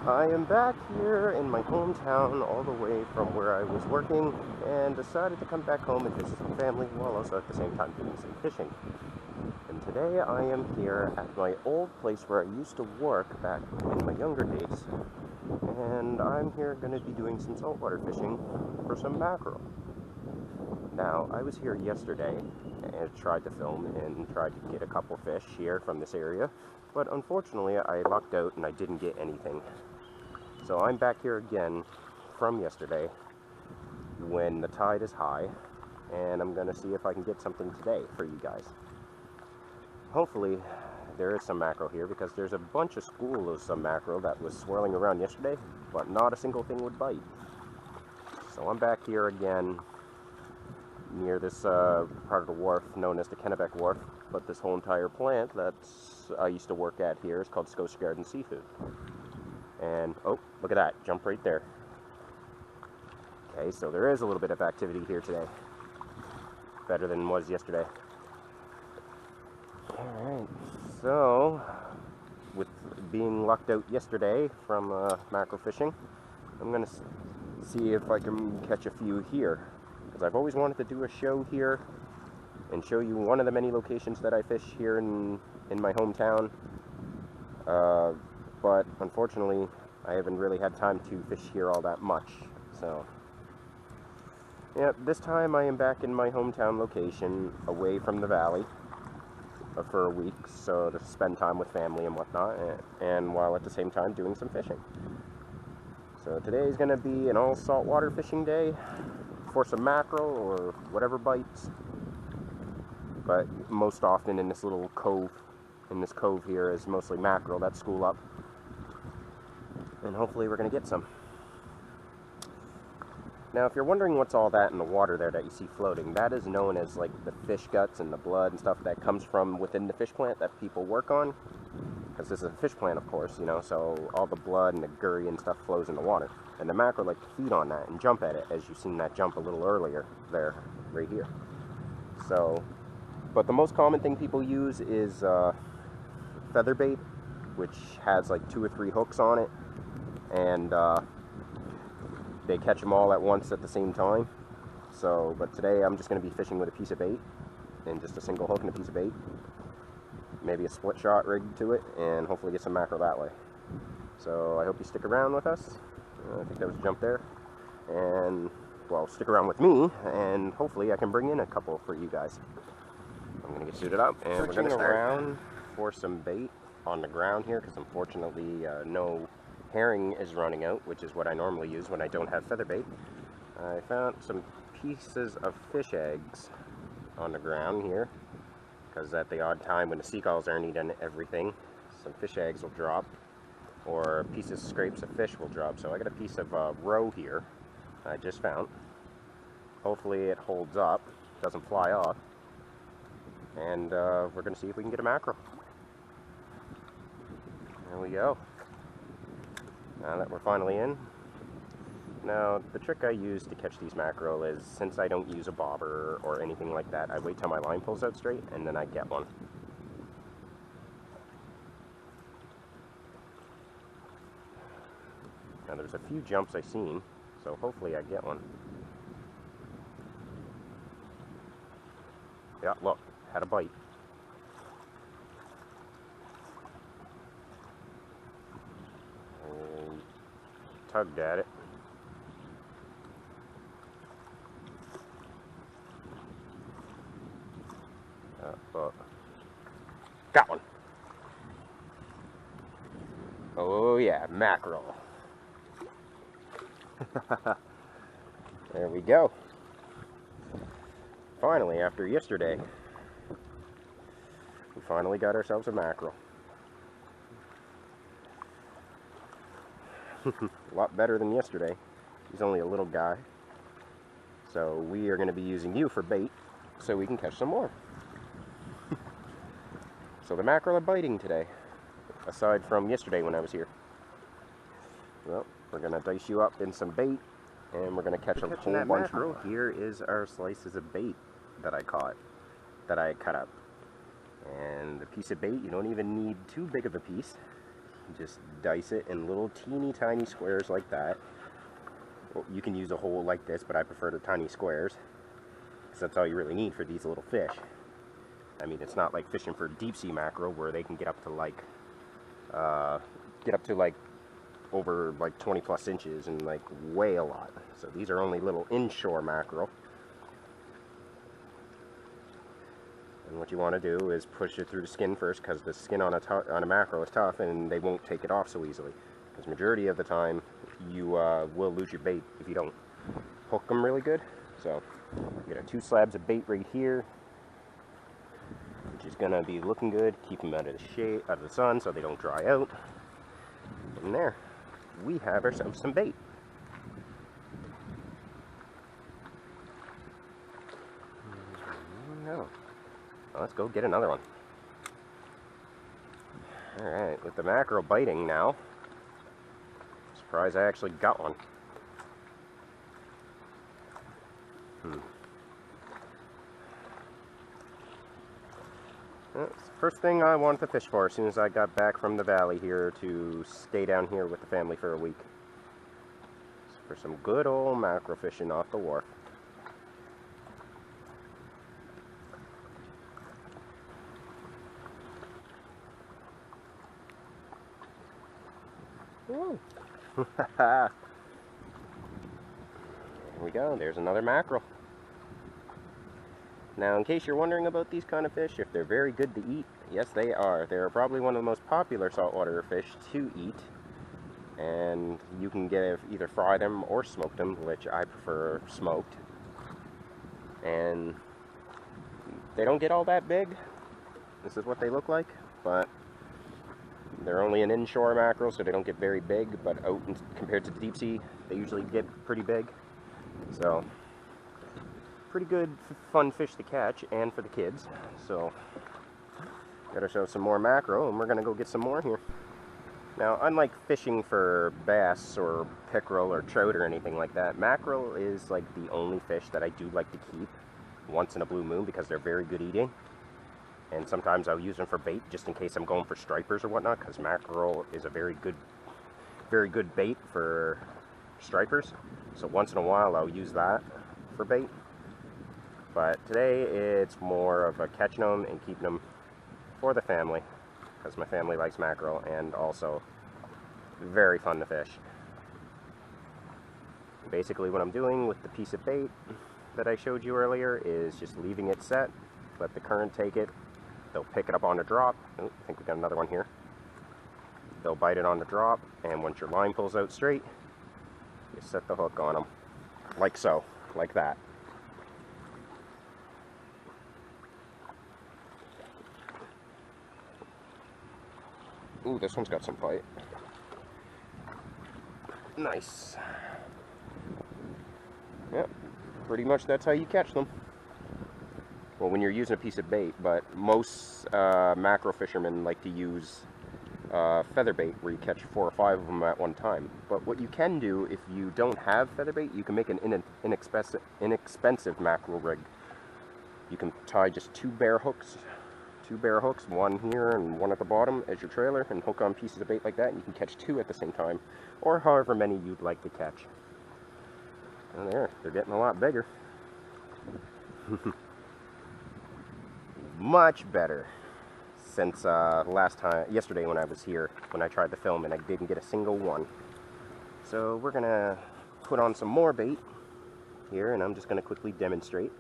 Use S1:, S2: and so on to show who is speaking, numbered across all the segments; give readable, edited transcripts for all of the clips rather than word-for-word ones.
S1: I am back here in my hometown all the way from where I was working and decided to come back home and visit some family while also at the same time doing some fishing. And today I am here at my old place where I used to work back in my younger days. And I'm here going to be doing some saltwater fishing for some mackerel. Now, I was here yesterday and tried to film and tried to get a couple fish here from this area, but unfortunately I lucked out and I didn't get anything. So I'm back here again from yesterday when the tide is high, and I'm going to see if I can get something today for you guys. Hopefully there is some mackerel here, because there's a bunch of schools of some mackerel that was swirling around yesterday, but not a single thing would bite. So I'm back here again near this part of the wharf known as the Kennebec Wharf, but this whole entire plant that I used to work at here is called Scotia Garden Seafood. And, oh, look at that, jump right there. Okay, so there is a little bit of activity here today. Better than was yesterday. Alright, so, with being lucked out yesterday from mackerel fishing, I'm going to see if I can catch a few here. Because I've always wanted to do a show here and show you one of the many locations that I fish here in my hometown. But unfortunately, I haven't really had time to fish here all that much. So, yeah, this time I am back in my hometown location, away from the valley, for a week, so to spend time with family and whatnot, and while at the same time doing some fishing. So today is going to be an all saltwater fishing day for some mackerel or whatever bites. But most often in this little cove, here is mostly mackerel that school up. And hopefully we're going to get some. Now, if you're wondering what's all that in the water there that you see floating, that is known as like the fish guts and the blood and stuff that comes from within the fish plant that people work on. Because this is a fish plant, of course, you know, so all the blood and the gurry and stuff flows in the water. And the mackerel like to feed on that and jump at it, as you've seen that jump a little earlier there, right here. So, but the most common thing people use is feather bait, which has like 2 or 3 hooks on it, and they catch them all at once at the same time. So, but today I'm just going to be fishing with a piece of bait, and just a single hook and a piece of bait, maybe a split shot rigged to it, and hopefully get some mackerel that way. So I hope you stick around with us. I think that was a jump there. And, well, stick around with me, and hopefully I can bring in a couple for you guys. I'm going to get suited up, and we're going to start around for some bait on the ground here, because unfortunately no herring is running out, which is what I normally use when I don't have feather bait. I found some pieces of fish eggs on the ground here, because at the odd time when the seagulls aren't eating everything, some fish eggs will drop, or pieces, scrapes of fish will drop. So I got a piece of roe here I just found. Hopefully it holds up, doesn't fly off, and we're going to see if we can get a mackerel. There we go. Now that we're finally in. Now, the trick I use to catch these mackerel is, since I don't use a bobber or anything like that, I wait till my line pulls out straight, and then I get one. Now, there's a few jumps I've seen, so hopefully I get one. Yeah, look, had a bite. And tugged at it. Got one. Oh yeah, mackerel. There we go. Finally, after yesterday, we finally got ourselves a mackerel. A lot better than yesterday. He's only a little guy. So we are going to be using you for bait so we can catch some more. So the mackerel are biting today, aside from yesterday when I was here. Well, we're going to dice you up in some bait, and we're going to catch a whole bunch more. Here is our slices of bait that I caught, that I cut up. And the piece of bait, you don't even need too big of a piece. Just dice it in little teeny tiny squares like that. Well, you can use a hole like this, but I prefer the tiny squares, because that's all you really need for these little fish. I mean, it's not like fishing for deep sea mackerel where they can get up to like over like 20 plus inches and like weigh a lot. So these are only little inshore mackerel. And what you want to do is push it through the skin first, because the skin on a mackerel is tough and they won't take it off so easily. Because majority of the time you will lose your bait if you don't hook them really good. So you got 2 slabs of bait right here, which is gonna be looking good. Keep them out of the shade, out of the sun, so they don't dry out. And there, we have ourselves some bait. No. Let's go get another one. Alright, with the mackerel biting now, surprised I actually got one. That's the first thing I wanted to fish for as soon as I got back from the valley here, to stay down here with the family for a week. For some good old mackerel fishing off the wharf. Here we go, there's another mackerel. Now, in case you're wondering about these kind of fish, if they're very good to eat, yes they are. They're probably one of the most popular saltwater fish to eat. And you can either fry them or smoke them, which I prefer smoked. And they don't get all that big. This is what they look like, but they're only an inshore mackerel, so they don't get very big, but compared to the deep sea, they usually get pretty big. So, pretty good, fun fish to catch, and for the kids. So, got ourselves some more mackerel, and we're going to go get some more here. Now, unlike fishing for bass or pickerel or trout or anything like that, mackerel is like the only fish that I do like to keep once in a blue moon, because they're very good eating. And sometimes I'll use them for bait, just in case I'm going for stripers or whatnot, because mackerel is a very good bait for stripers. So once in a while I'll use that for bait. But today it's more of a catching them and keeping them for the family, because my family likes mackerel, and also very fun to fish. Basically what I'm doing with the piece of bait that I showed you earlier is just leaving it set, let the current take it. They'll pick it up on the drop. Oh, I think we got another one here. They'll bite it on the drop, and once your line pulls out straight, you set the hook on them, like so, like that. Ooh, this one's got some bite. Nice. Yep, pretty much that's how you catch them. Well, when you're using a piece of bait, but most mackerel fishermen like to use feather bait, where you catch 4 or 5 of them at one time. But what you can do, if you don't have feather bait, you can make an inexpensive mackerel rig. You can tie just 2 bare hooks, one here and one at the bottom as your trailer, and hook on pieces of bait like that, and you can catch 2 at the same time, or however many you'd like to catch. And there, they're getting a lot bigger. Much better since yesterday when I was here, when I tried to film, and I didn't get a single one. So we're gonna put on some more bait here, and I'm just gonna quickly demonstrate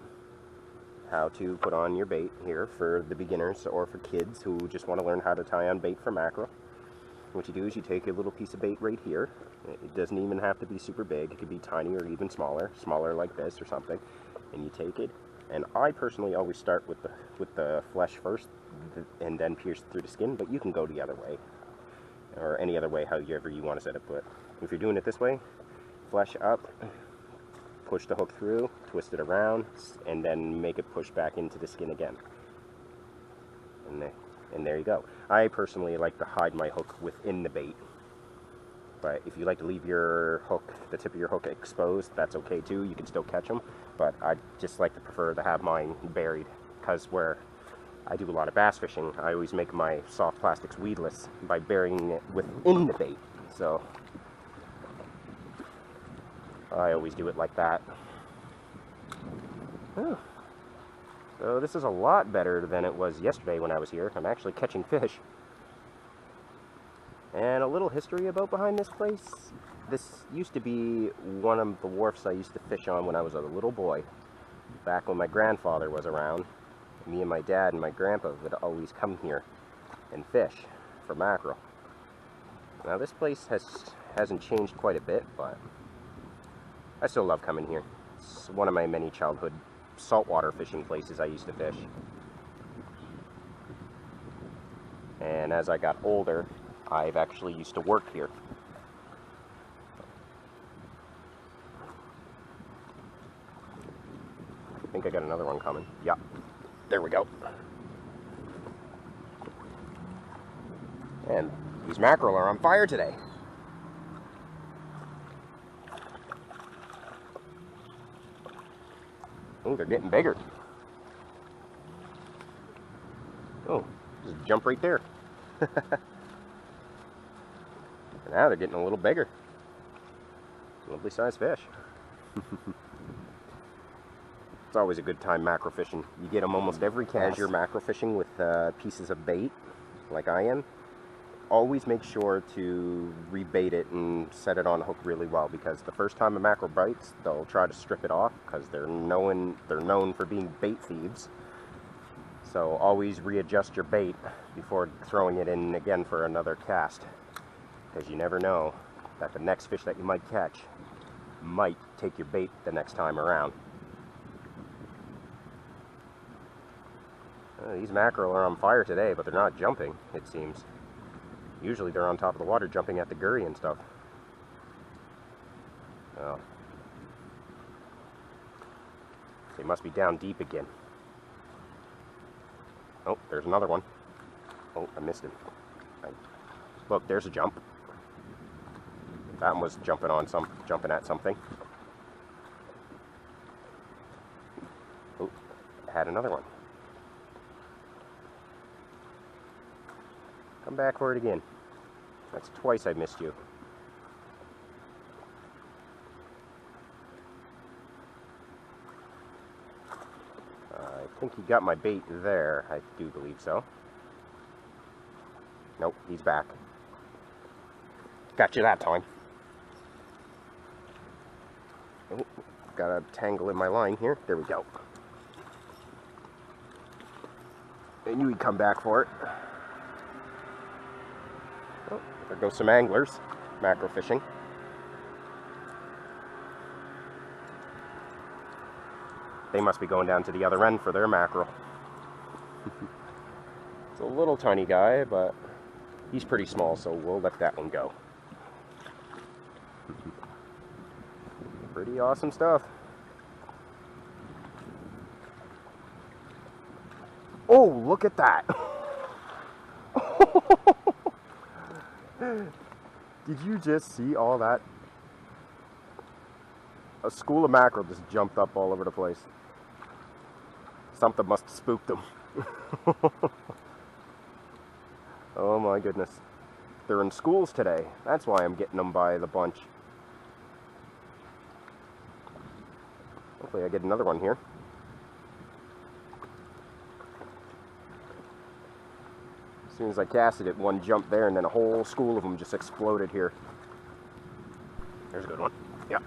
S1: how to put on your bait here for the beginners or for kids who just want to learn how to tie on bait for mackerel. What you do is you take a little piece of bait right here. It doesn't even have to be super big. It could be tiny or even smaller like this or something. And you take it. And I personally always start with the flesh first, and then pierce through the skin. But you can go the other way, or any other way, however you want to set it. But if you're doing it this way, flesh up, push the hook through, twist it around, and then make it push back into the skin again. And there you go. I personally like to hide my hook within the bait. But if you like to leave your hook, the tip of your hook exposed, that's okay too. You can still catch them. But I just like to prefer to have mine buried, because where I do a lot of bass fishing. I always make my soft plastics weedless by burying it within the bait. So I always do it like that. Oh. So this is a lot better than it was yesterday when I was here. I'm actually catching fish. And a little history about behind this place. This used to be one of the wharfs I used to fish on when I was a little boy. Back when my grandfather was around, me and my dad and my grandpa would always come here and fish for mackerel. Now this place hasn't changed quite a bit, but I still love coming here. It's one of my many childhood saltwater fishing places I used to fish. And as I got older, I've actually used to work here. I think I got another one coming. Yeah, there we go. And these mackerel are on fire today. Oh, they're getting bigger. Oh, just jump right there. Now they're getting a little bigger. Lovely sized fish. It's always a good time mackerel fishing. You get them almost every cast. As you're mackerel fishing with pieces of bait, like I am, always make sure to rebait it and set it on a hook really well, because the first time a mackerel bites, they'll try to strip it off because they're known for being bait thieves. So always readjust your bait before throwing it in again for another cast, because you never know that the next fish that you might catch might take your bait the next time around. These mackerel are on fire today, but they're not jumping, it seems. Usually they're on top of the water jumping at the gurry and stuff. Oh. They must be down deep again. Oh, there's another one. Oh, I missed him. Look, there's a jump. That one was jumping at something. Oh, I had another one. Come back for it again. That's twice I missed you. I think he got my bait there. I do believe so. Nope, he's back. Got you that time. Oh, got a tangle in my line here. There we go. I knew he'd come back for it. Oh, there goes some anglers mackerel fishing. They must be going down to the other end for their mackerel. It's a little tiny guy, but he's pretty small, so we'll let that one go. Pretty awesome stuff. Oh, look at that! Did you just see all that? A school of mackerel just jumped up all over the place. Something must have spooked them. Oh my goodness. They're in schools today. That's why I'm getting them by the bunch. Hopefully I get another one here. As soon as I casted it, one jumped there, and then a whole school of them just exploded here. There's a good one. Yep.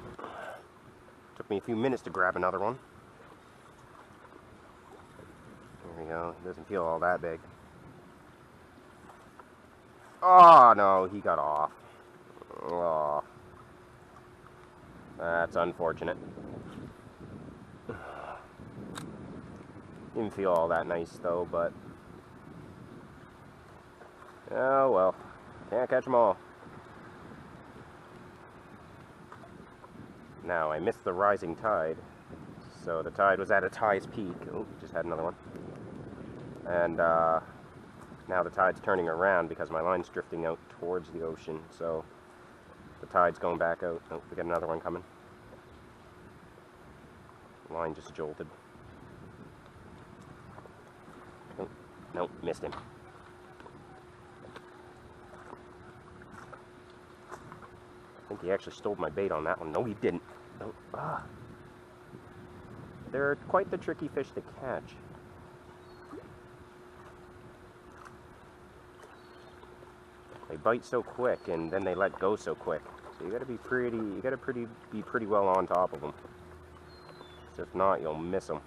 S1: Took me a few minutes to grab another one. There we go. It doesn't feel all that big. Oh, no, he got off. Oh. That's unfortunate. Didn't feel all that nice, though, but... oh, well. Can't catch them all. Now, I missed the rising tide. So the tide was at its highest peak. Oh, just had another one. And now the tide's turning around because my line's drifting out towards the ocean. So the tide's going back out. Oh, we got another one coming. The line just jolted. Oh, Nope, missed him. I think he actually stole my bait on that one. No, he didn't. No. Ah. They're quite the tricky fish to catch. They bite so quick, and then they let go so quick. So you gotta be pretty well on top of them. So if not, you'll miss them.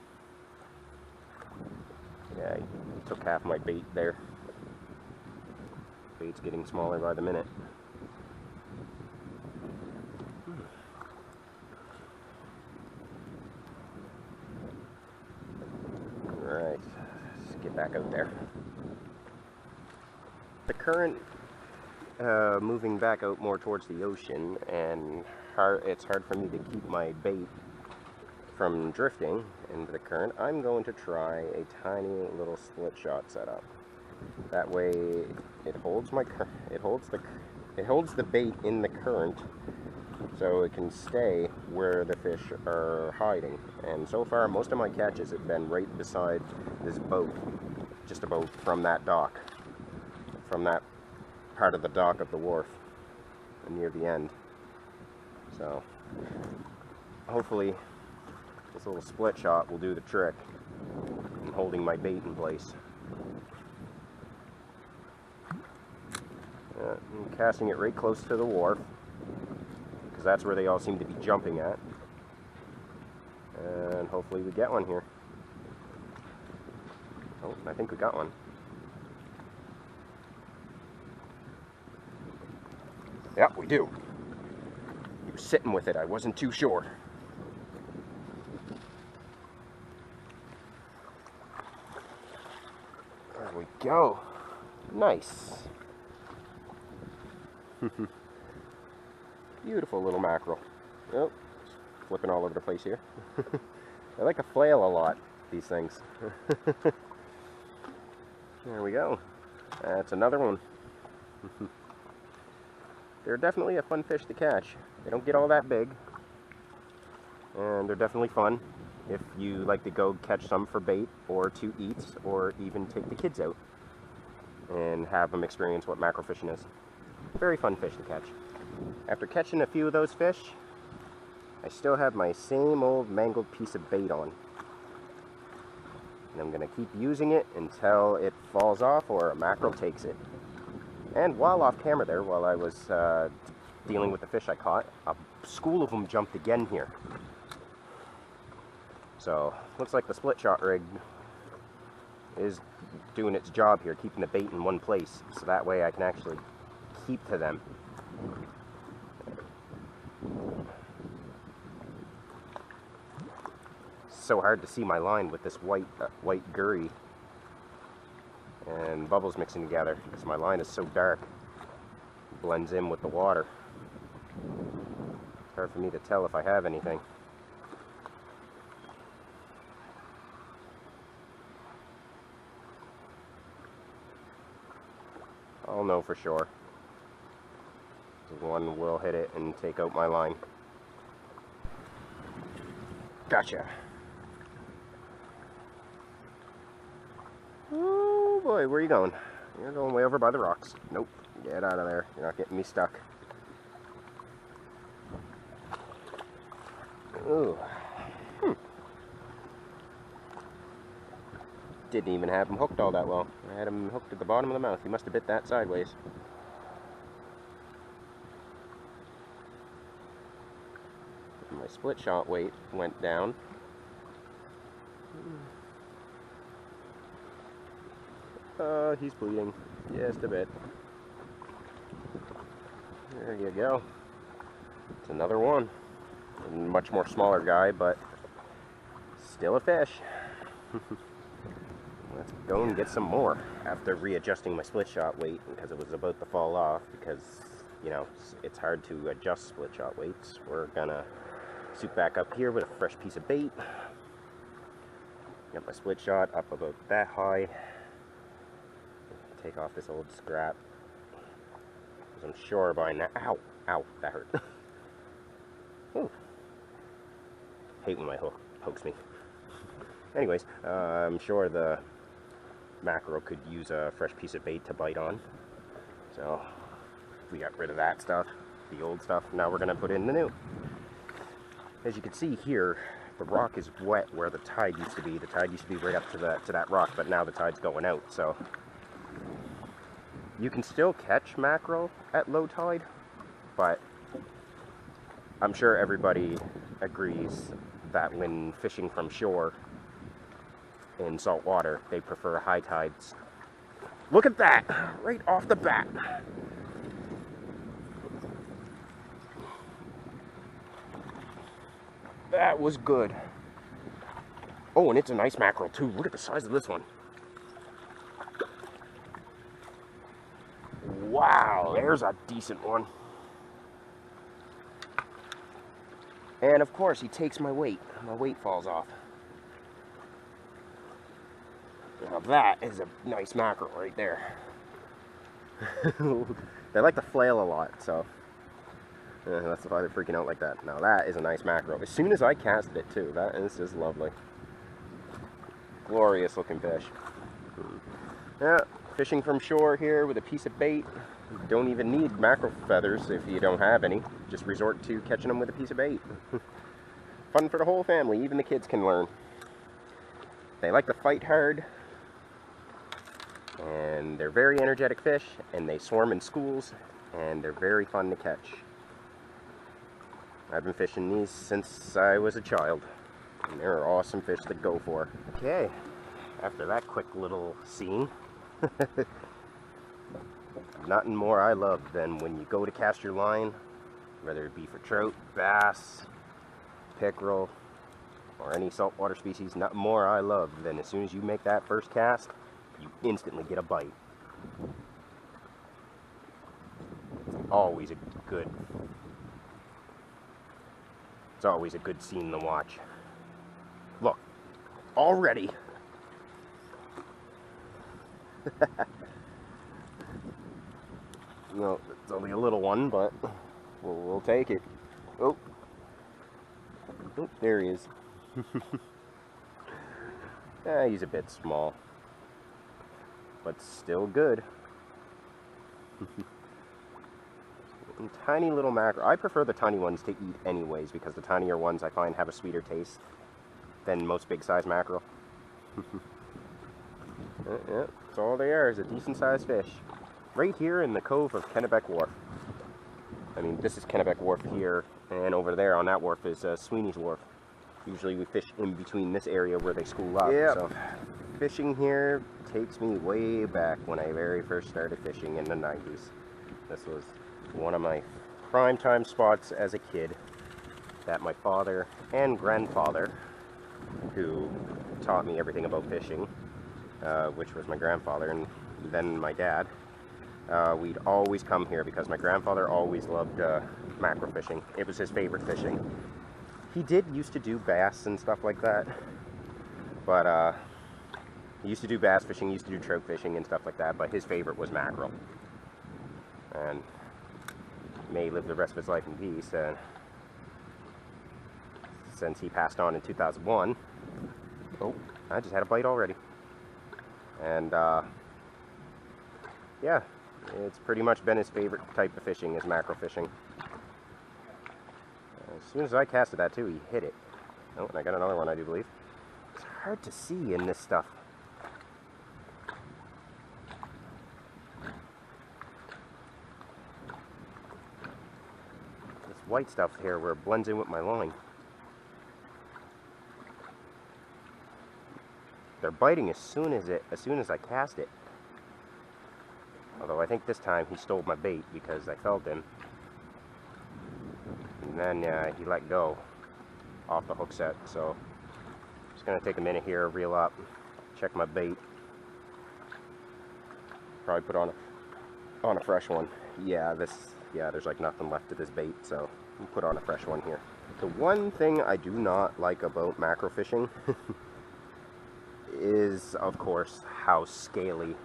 S1: Yeah, he took half my bait there. Bait's getting smaller by the minute. Alright, let's get back out there. The current moving back out more towards the ocean, and it's hard for me to keep my bait from drifting into the current. I'm going to try a tiny little split shot setup. That way it holds the bait in the current, so it can stay where the fish are hiding. And so far, most of my catches have been right beside this boat, just about from that dock, from that part of the dock of the wharf, near the end. So hopefully this little split shot will do the trick in holding my bait in place. I'm casting it right close to the wharf, because that's where they all seem to be jumping at. And hopefully we get one here. Oh, I think we got one. Yeah, we do. He was sitting with it. I wasn't too sure. There we go. Nice. Beautiful little mackerel. Oh, flipping all over the place here. I like to flail a lot, these things. There we go. That's another one. They're definitely a fun fish to catch. They don't get all that big, and they're definitely fun if you like to go catch some for bait or to eat, or even take the kids out and have them experience what mackerel fishing is. Very fun fish to catch. After catching a few of those fish, I still have my same old mangled piece of bait on. And I'm going to keep using it until it falls off or a mackerel takes it. And while off camera there, while I was dealing with the fish I caught, a school of them jumped again here. So, looks like the split shot rig is doing its job here, keeping the bait in one place, so that way I can actually keep to them. So hard to see my line with this white gurry and bubbles mixing together, because my line is so dark. It blends in with the water. It's hard for me to tell if I have anything. I'll know for sure. One will hit it and take out my line. Gotcha. Oh boy, where are you going? You're going way over by the rocks. Nope, get out of there. You're not getting me stuck. Ooh. Didn't even have him hooked all that well. I had him hooked at the bottom of the mouth. He must have bit that sideways. My split shot weight went down. He's bleeding just a bit. There you go. It's another one. A much more smaller guy, but still a fish. Let's go and get some more after readjusting my split shot weight, because it was about to fall off, because, you know, it's hard to adjust split shot weights. We're gonna soup back up here with a fresh piece of bait. Got my split shot up about that high. Take off this old scrap, because I'm sure by now, ow, that hurt. Ooh. Hate when my hook pokes me. Anyways, I'm sure the mackerel could use a fresh piece of bait to bite on. So we got rid of that stuff, the old stuff. Now we're going to put in the new. As you can see here, the rock is wet where the tide used to be. The tide used to be right up to that rock, but now the tide's going out. So you can still catch mackerel at low tide, but I'm sure everybody agrees that when fishing from shore in salt water, they prefer high tides. Look at that, right off the bat. That was good. Oh, and it's a nice mackerel too. Look at the size of this one. Wow, there's a decent one. And of course, he takes my weight. My weight falls off. Now that is a nice mackerel right there. They like to flail a lot, so that's why they're freaking out like that. Now that is a nice mackerel. As soon as I cast it too, that is just lovely. Glorious looking fish. Yeah, fishing from shore here with a piece of bait. You don't even need mackerel feathers if you don't have any. Just resort to catching them with a piece of bait. Fun for the whole family, even the kids can learn. They like to fight hard. And they're very energetic fish, and they swarm in schools, and they're very fun to catch. I've been fishing these since I was a child, and they're awesome fish to go for. Okay, after that quick little scene, nothing more I love than when you go to cast your line, whether it be for trout, bass, pickerel, or any saltwater species, nothing more I love than as soon as you make that first cast, you instantly get a bite. It's always a good scene to watch. Look, already. No, it's only a little one, but we'll take it. Oh, there he is. He's a bit small, but still good. Tiny little mackerel. I prefer the tiny ones to eat anyways, because the tinier ones I find have a sweeter taste than most big size mackerel. Yeah, that's all they are, is a decent sized fish. Right here in the cove of Kennebec Wharf. I mean, this is Kennebec Wharf here, and over there on that wharf is Sweeney's Wharf. Usually we fish in between this area where they school up. Yeah. So fishing here takes me way back when I very first started fishing in the 90s. This was one of my prime time spots as a kid that my father and grandfather, who taught me everything about fishing, which was my grandfather and then my dad, we'd always come here because my grandfather always loved mackerel fishing. It was his favorite fishing. He did used to do bass and stuff like that, but he used to do bass fishing, he used to do trout fishing and stuff like that, but his favorite was mackerel. And may live the rest of his life in peace, and since he passed on in 2001, oh, I just had a bite already. And yeah, it's pretty much been his favorite type of fishing, is mackerel fishing. As soon as I casted that too, he hit it. Oh, and I got another one, I do believe. It's hard to see in this stuff. This white stuff here where it blends in with my line. They're biting as soon as I cast it. Although I think this time he stole my bait because I felt him. And then he let go off the hook set. So I'm just going to take a minute here, reel up, check my bait. Probably put on a fresh one. Yeah, there's like nothing left of this bait, so I'll put on a fresh one here. The one thing I do not like about mackerel fishing is, of course, how scaly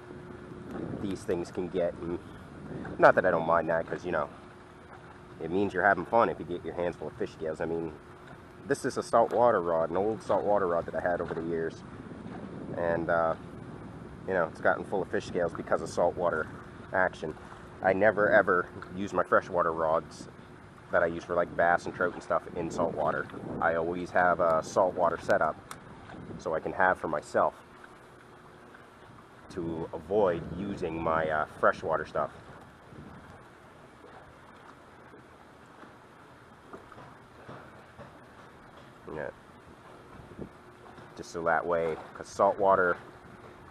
S1: these things can get. And not that I don't mind that, because, you know, it means you're having fun if you get your hands full of fish scales. I mean, this is a saltwater rod, an old saltwater rod that I had over the years. And You know, it's gotten full of fish scales because of saltwater action. I never ever use my freshwater rods that I use for like bass and trout and stuff in saltwater. I always have a saltwater setup so I can have for myself to avoid using my freshwater stuff. Yeah. Just so that way, because saltwater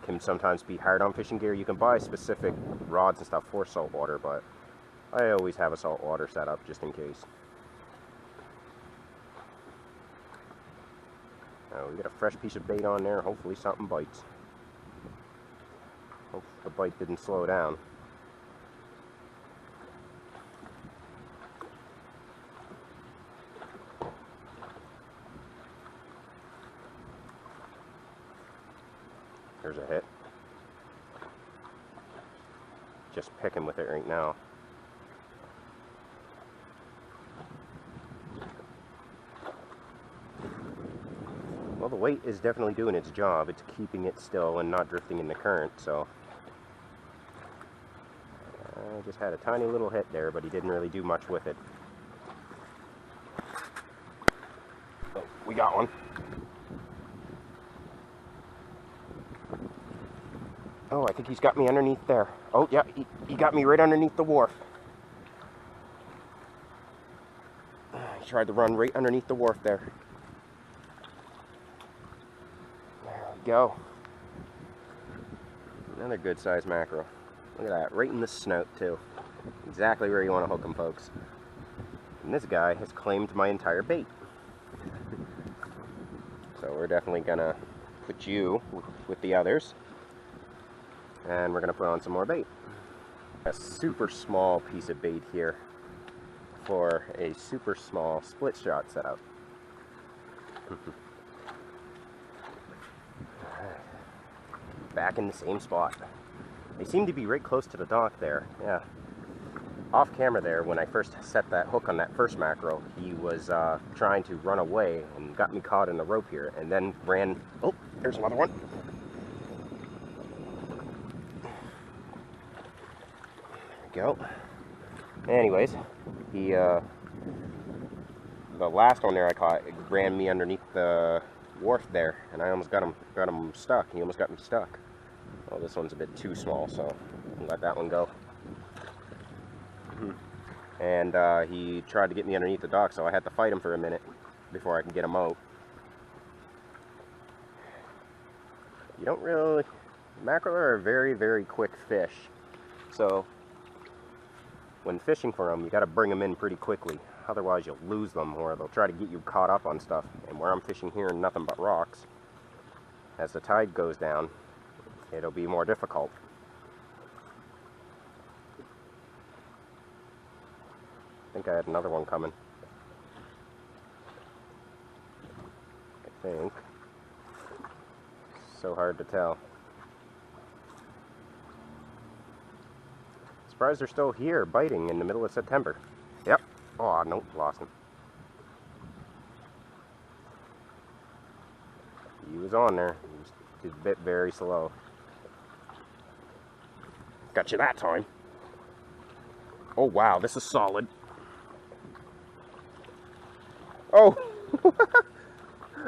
S1: can sometimes be hard on fishing gear. You can buy specific rods and stuff for saltwater, but I always have a saltwater setup just in case. Now we get a fresh piece of bait on there. Hopefully something bites. Hope the bite didn't slow down. There's a hit. Just picking with it right now. Well, the weight is definitely doing its job. It's keeping it still and not drifting in the current, so I just had a tiny little hit there, but he didn't really do much with it. Oh, we got one. Oh, I think he's got me underneath there. Oh, yeah, he got me right underneath the wharf. He tried to run right underneath the wharf there. There we go. Another good sized mackerel. Look at that, right in the snout too. Exactly where you want to hook them, folks. And this guy has claimed my entire bait. So we're definitely gonna put you with the others. And we're gonna put on some more bait. A super small piece of bait here for a super small split shot setup. Back in the same spot. They seem to be right close to the dock there. Yeah. Off camera there, when I first set that hook on that first mackerel, he was trying to run away and got me caught in the rope here, and then ran. Oh, there's another one. There we go. Anyways, he the last one there I caught, it ran me underneath the wharf there, and I almost got him stuck. He almost got me stuck. Oh, this one's a bit too small, so I'll let that one go. And he tried to get me underneath the dock, so I had to fight him for a minute before I can get him out. You don't really... Mackerel are a very, very quick fish, so when fishing for them, you got to bring them in pretty quickly. Otherwise, you'll lose them, or they'll try to get you caught up on stuff. And where I'm fishing here, nothing but rocks. As the tide goes down, it'll be more difficult. I think I had another one coming. I think. So hard to tell. Surprised they're still here biting in the middle of September. Yep. Oh, nope, lost him. He was on there. He was a bit very slow. Got you that time. Oh, wow, this is solid. Oh!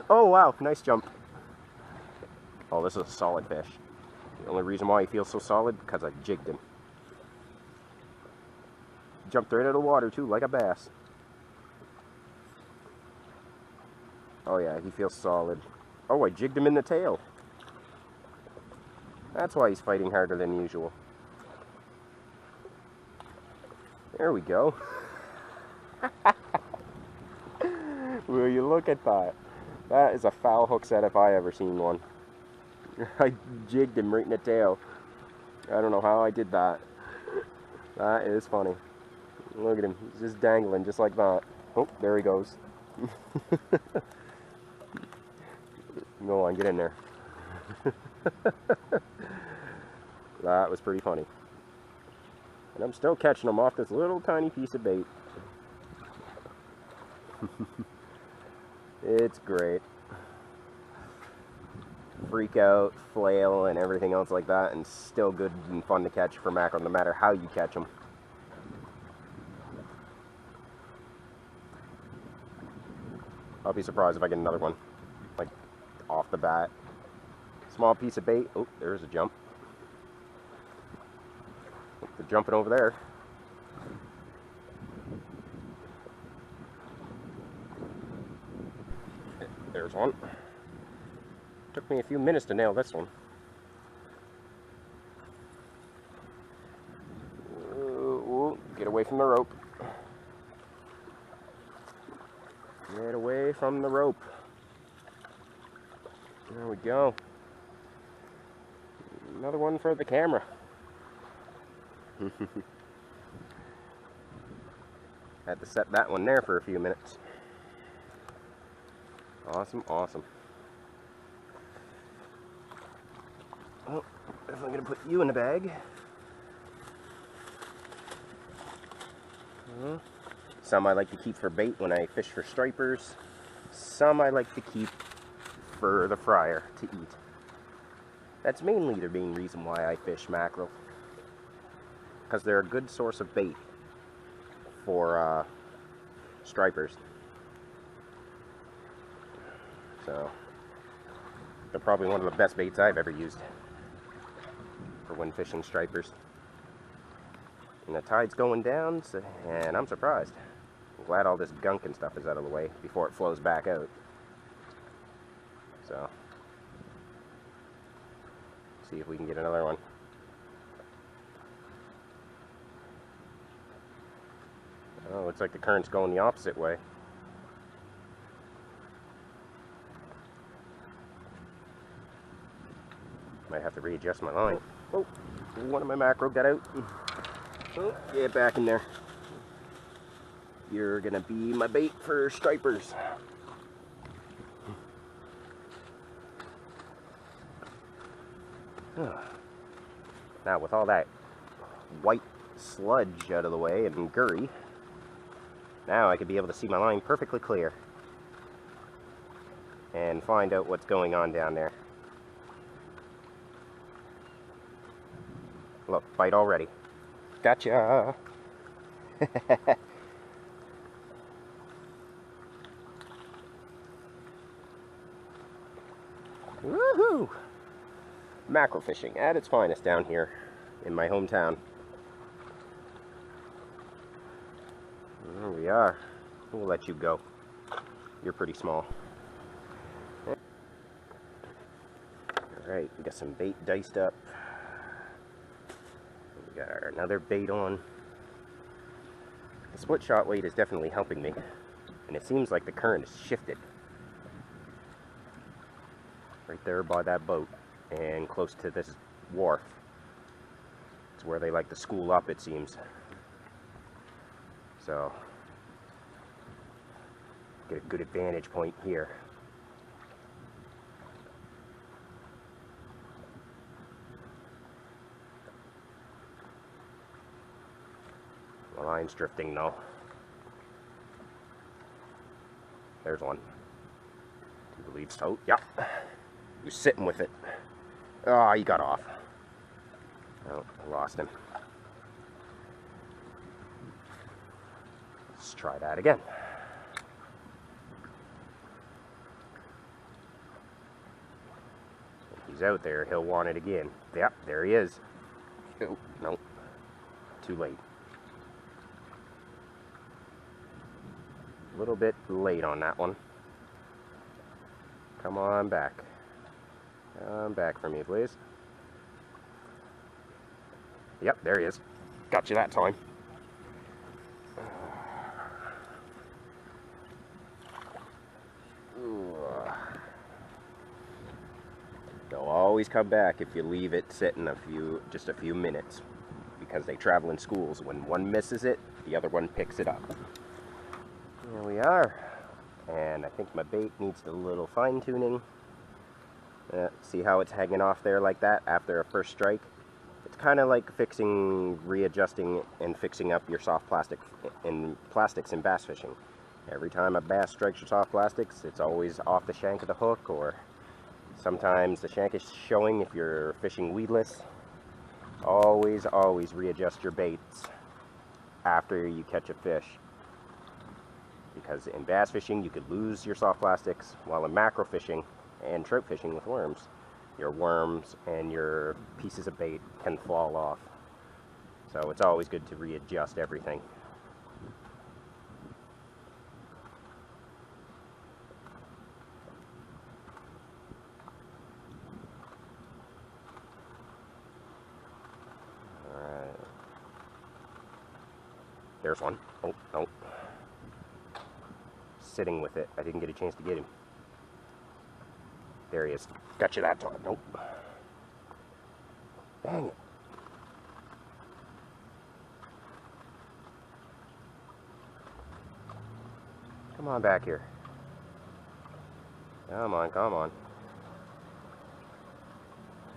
S1: Oh, wow, nice jump. Oh, this is a solid fish. The only reason why he feels so solid, because I jigged him. Jumped right out of the water, too, like a bass. Oh, yeah, he feels solid. Oh, I jigged him in the tail. That's why he's fighting harder than usual. There we go. Will you look at that? That is a foul hook set if I ever seen one. I jigged him right in the tail. I don't know how I did that. That is funny. Look at him. He's just dangling just like that. Oh, there he goes. Go on, get in there. That was pretty funny. And I'm still catching them off this little tiny piece of bait. It's great. freak out, flail, and everything else like that, and still good and fun to catch for mackerel, no matter how you catch them. I'll be surprised if I get another one, like, off the bat. Small piece of bait. Oh, there's a jump. They're jumping over there. There's one. Took me a few minutes to nail this one. Ooh, get away from the rope. Get away from the rope. There we go. Another one for the camera. Had to set that one there for a few minutes. Awesome, awesome. Oh, definitely gonna put you in the bag. Some I like to keep for bait when I fish for stripers. Some I like to keep for the fryer to eat. That's mainly the main reason why I fish mackerel. Because they're a good source of bait for stripers. So, they're probably one of the best baits I've ever used for when fishing stripers. And the tide's going down, so, and I'm surprised. I'm glad all this gunk and stuff is out of the way before it flows back out. So, see if we can get another one. Oh, looks like the current's going the opposite way. Might have to readjust my line. Oh, one of my mackerel got out. Oh, get back in there. You're gonna be my bait for stripers. Now, with all that white sludge out of the way and gurry, now I could be able to see my line perfectly clear and find out what's going on down there. Look, bite already. Gotcha! Woohoo! Mackerel fishing at its finest down here in my hometown. There we are. We'll let you go. You're pretty small. Alright, we got some bait diced up. We got our another bait on. The split shot weight is definitely helping me. And it seems like the current has shifted. Right there by that boat. And close to this wharf. It's where they like to school up, it seems. So, get a good advantage point here. The line's drifting though. There's one. Do you believe so? Yep. He was sitting with it. Oh, he got off. Oh, I lost him. Let's try that again. If he's out there, he'll want it again. Yep, there he is. Oh, no. Too late. A little bit late on that one. Come on back. Come back for me, please. Yep, there he is. Got you that time. They'll always come back if you leave it sitting just a few minutes, because they travel in schools. When one misses it, the other one picks it up. Here we are, and I think my bait needs a little fine-tuning. See how it's hanging off there like that after a first strike? It's kind of like readjusting and fixing up your soft plastics in bass fishing. Every time a bass strikes your soft plastics, it's always off the shank of the hook or Sometimes the shank is showing if you're fishing weedless. Always, always readjust your baits after you catch a fish. Because in bass fishing, you could lose your soft plastics, while in mackerel fishing and trout fishing with worms, your worms and your pieces of bait can fall off. So it's always good to readjust everything. Alright. There's one. Oh, no. Sitting with it. I didn't get a chance to get him. There he is. Got you that time. Nope. Dang it. Come on back here. Come on, come on.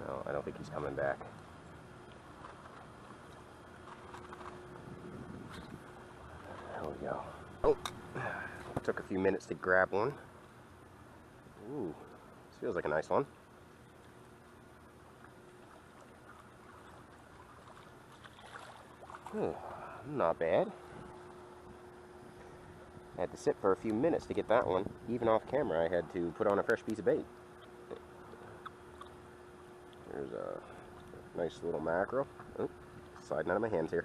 S1: No, I don't think he's coming back. There we go. Oh, took a few minutes to grab one. Ooh, this feels like a nice one. Ooh, not bad. I had to sit for a few minutes to get that one. Even off camera, I had to put on a fresh piece of bait. There's a nice little mackerel. Oh, sliding out of my hands here.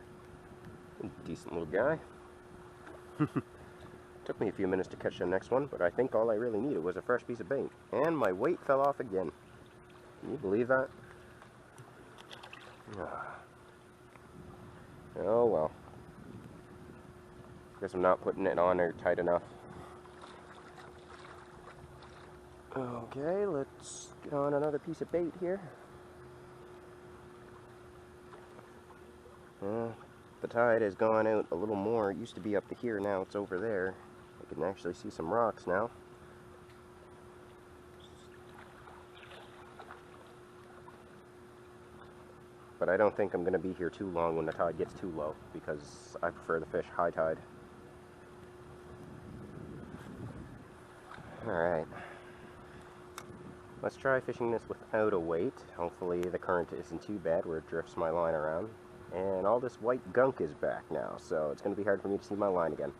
S1: Decent little guy. Took me a few minutes to catch the next one, but I think all I really needed was a fresh piece of bait. And my weight fell off again. Can you believe that? Oh well. Guess I'm not putting it on there tight enough. Okay, let's get on another piece of bait here. The tide has gone out a little more. It used to be up to here, now it's over there. I can actually see some rocks now. But I don't think I'm going to be here too long when the tide gets too low, because I prefer the fish high tide. Alright. Let's try fishing this without a weight. Hopefully the current isn't too bad where it drifts my line around. And all this white gunk is back now, so it's going to be hard for me to see my line again.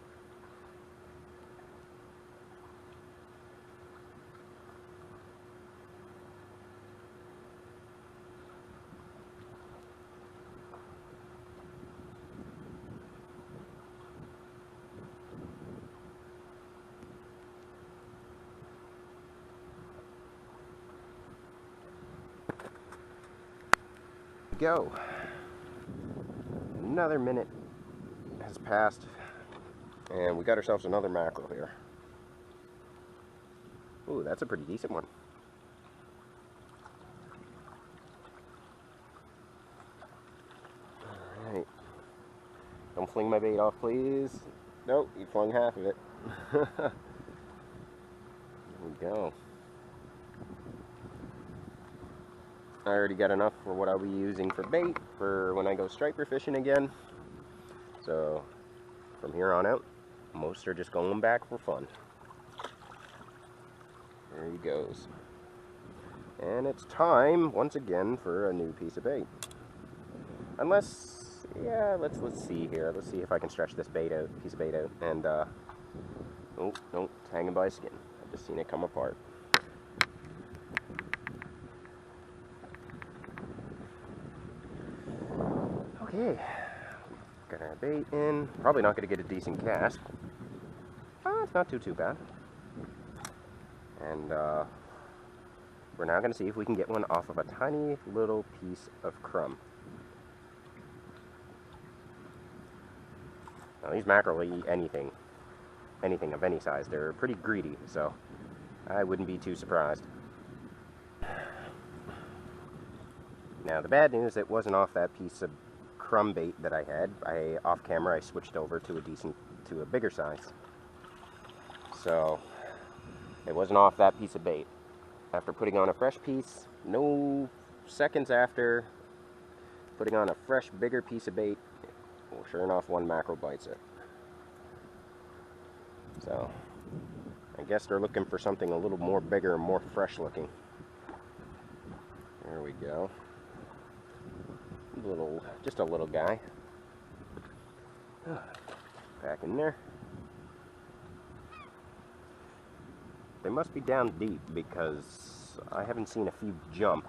S1: Go. Another minute has passed and we got ourselves another mackerel here. Ooh, that's a pretty decent one. Alright. Don't fling my bait off, please. Nope, you flung half of it. There we go. I already got enough for what I'll be using for bait for when I go striper fishing again. So from here on out, most are just going back for fun. There he goes. And it's time once again for a new piece of bait. Unless, yeah, let's see here. Let's see if I can stretch this piece of bait out. And oh no, it's hanging by a skin. I've just seen it come apart. Okay, got our bait in. Probably not going to get a decent cast. It's not too bad. And we're now going to see if we can get one off of a tiny little piece of crumb. Now these mackerel will eat anything of any size. They're pretty greedy, so I wouldn't be too surprised. Now the bad news, it wasn't off that piece of crumb bait that I had. Off camera I switched over to a bigger size. So it wasn't off that piece of bait. After putting on a fresh piece, no seconds after putting on a fresh bigger piece of bait, well, sure enough, one mackerel bites it. So I guess they're looking for something a little more bigger and more fresh looking. we go. Just a little guy. Back in there. They must be down deep because I haven't seen a few jump.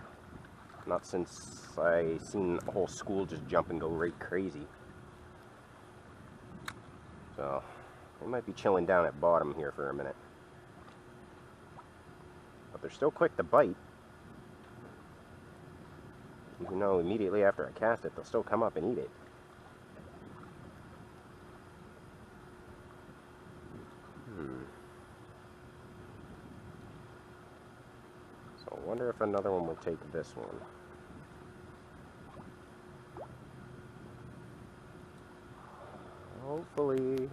S1: Not since I seen a whole school just jump and go right crazy. So, they might be chilling down at bottom here for a minute. But they're still quick to bite. Even though immediately after I cast it, they'll still come up and eat it. So I wonder if another one will take this one. Hopefully.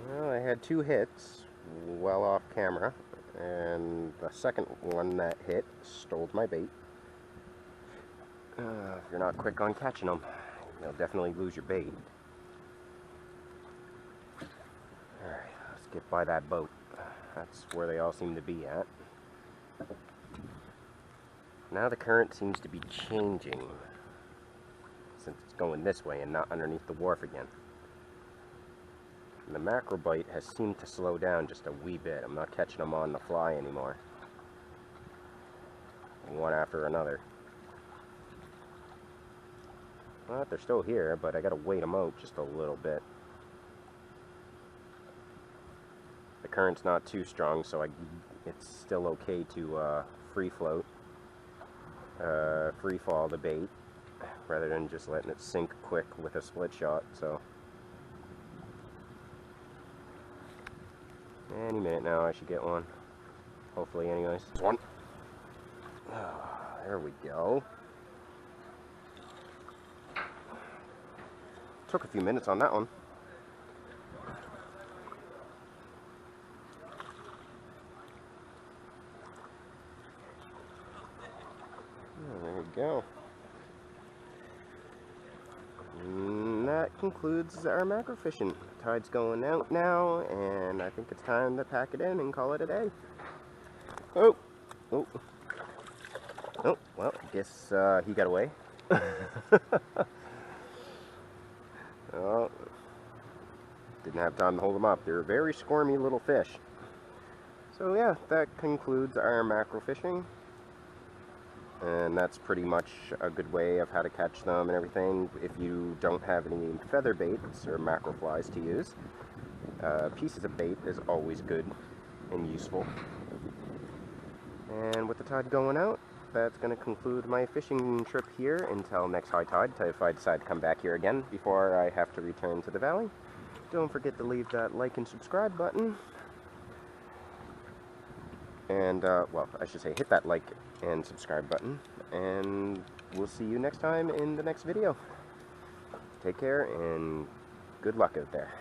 S1: Well, I had 2 hits well off camera, and the second one that hit stole my bait. If you're not quick on catching them, you'll definitely lose your bait. Alright, let's get by that boat. That's where they all seem to be at. Now the current seems to be changing, since it's going this way and not underneath the wharf again. And the mackerel bite has seemed to slow down just a wee bit. I'm not catching them on the fly anymore. One after another. Well, they're still here, but I gotta wait them out just a little bit. The current's not too strong, so it's still okay to free float, free fall the bait, rather than just letting it sink quick with a split shot. So any minute now I should get one. Hopefully, anyways. There's one. There we go. Took a few minutes on that one. There we go. And that concludes our mackerel fishing. The tide's going out now, and I think it's time to pack it in and call it a day. Oh, oh, oh. Well, I guess he got away. Oh, didn't have time to hold them up. They're very squirmy little fish. So yeah, that concludes our mackerel fishing. And that's pretty much a good way of how to catch them and everything. If you don't have any feather baits or mackerel flies to use, pieces of bait is always good and useful. And with the tide going out, that's going to conclude my fishing trip here until next high tide, if I decide to come back here again before I have to return to the valley. Don't forget to leave that like and subscribe button. And, well, I should say hit that like and subscribe button. And we'll see you next time in the next video. Take care and good luck out there.